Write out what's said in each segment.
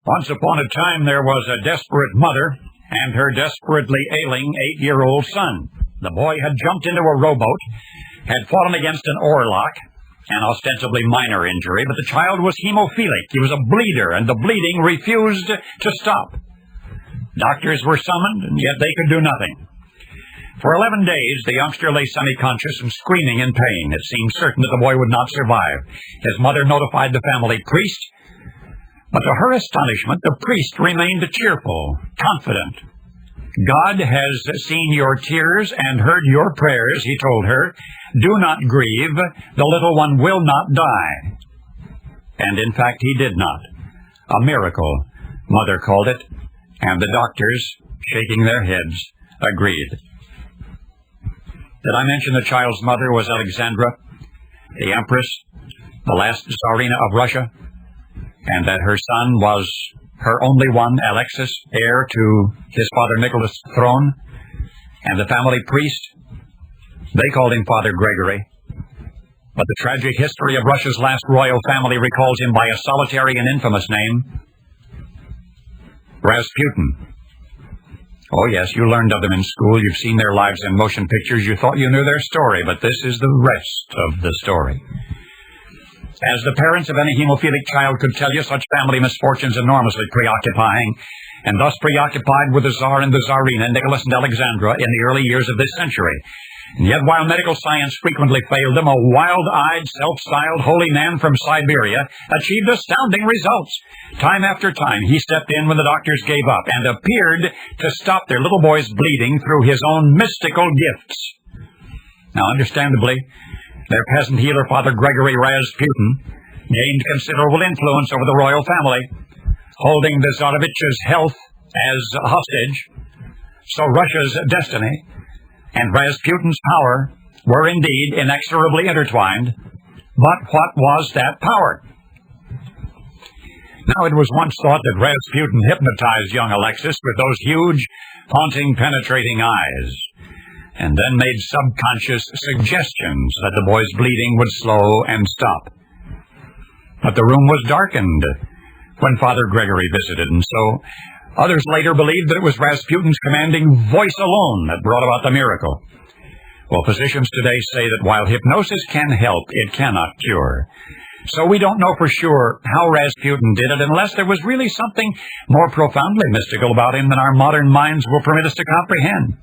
Once upon a time there was a desperate mother and her desperately ailing 8-year-old son. The boy had jumped into a rowboat, had fallen against an oarlock, an ostensibly minor injury, but the child was hemophilic. He was a bleeder, and the bleeding refused to stop. Doctors were summoned, and yet they could do nothing. For 11 days, the youngster lay semi-conscious and screaming in pain. It seemed certain that the boy would not survive. His mother notified the family priest, but to her astonishment, the priest remained cheerful, confident. God has seen your tears and heard your prayers, he told her. Do not grieve. The little one will not die. And in fact, he did not. A miracle, Mother called it, and the doctors, shaking their heads, agreed. Did I mention the child's mother was Alexandra, the Empress, the last Tsarina of Russia, and that her son was her only one, Alexis, heir to his father Nicholas' throne, and the family priest, they called him Father Gregory. But the tragic history of Russia's last royal family recalls him by a solitary and infamous name, Rasputin. Oh yes, you learned of them in school. You've seen their lives in motion pictures. You thought you knew their story, but this is the rest of the story. As the parents of any hemophilic child could tell you, such family misfortunes enormously preoccupying, and thus preoccupied with the Tsar and the Tsarina, Nicholas and Alexandra, in the early years of this century. And yet, while medical science frequently failed them, a wild-eyed, self-styled holy man from Siberia achieved astounding results. Time after time, he stepped in when the doctors gave up and appeared to stop their little boy's bleeding through his own mystical gifts. Now, understandably, their peasant healer, Father Gregory Rasputin, gained considerable influence over the royal family, holding the Tsarevich's health as a hostage. So Russia's destiny and Rasputin's power were indeed inexorably intertwined. But what was that power? Now, it was once thought that Rasputin hypnotized young Alexis with those huge, haunting, penetrating eyes, and then made subconscious suggestions that the boy's bleeding would slow and stop. But the room was darkened when Father Gregory visited, and so others later believed that it was Rasputin's commanding voice alone that brought about the miracle. Well, physicians today say that while hypnosis can help, it cannot cure. So we don't know for sure how Rasputin did it unless there was really something more profoundly mystical about him than our modern minds will permit us to comprehend.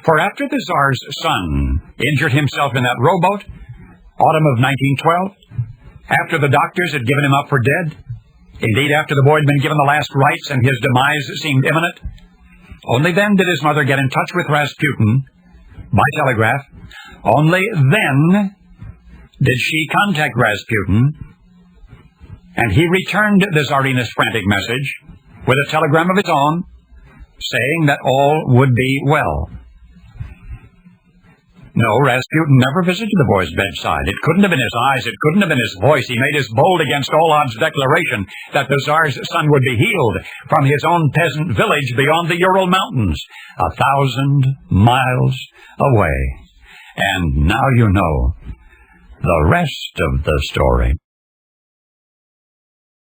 For after the Tsar's son injured himself in that rowboat, autumn of 1912, after the doctors had given him up for dead, indeed after the boy had been given the last rites and his demise seemed imminent, only then did his mother get in touch with Rasputin by telegraph. Only then did she contact Rasputin, and he returned the Tsarina's frantic message with a telegram of his own saying that all would be well. No, Rasputin never visited the boy's bedside. It couldn't have been his eyes. It couldn't have been his voice. He made his bold against all odds declaration that the Tsar's son would be healed from his own peasant village beyond the Ural Mountains, 1,000 miles away. And now you know the rest of the story.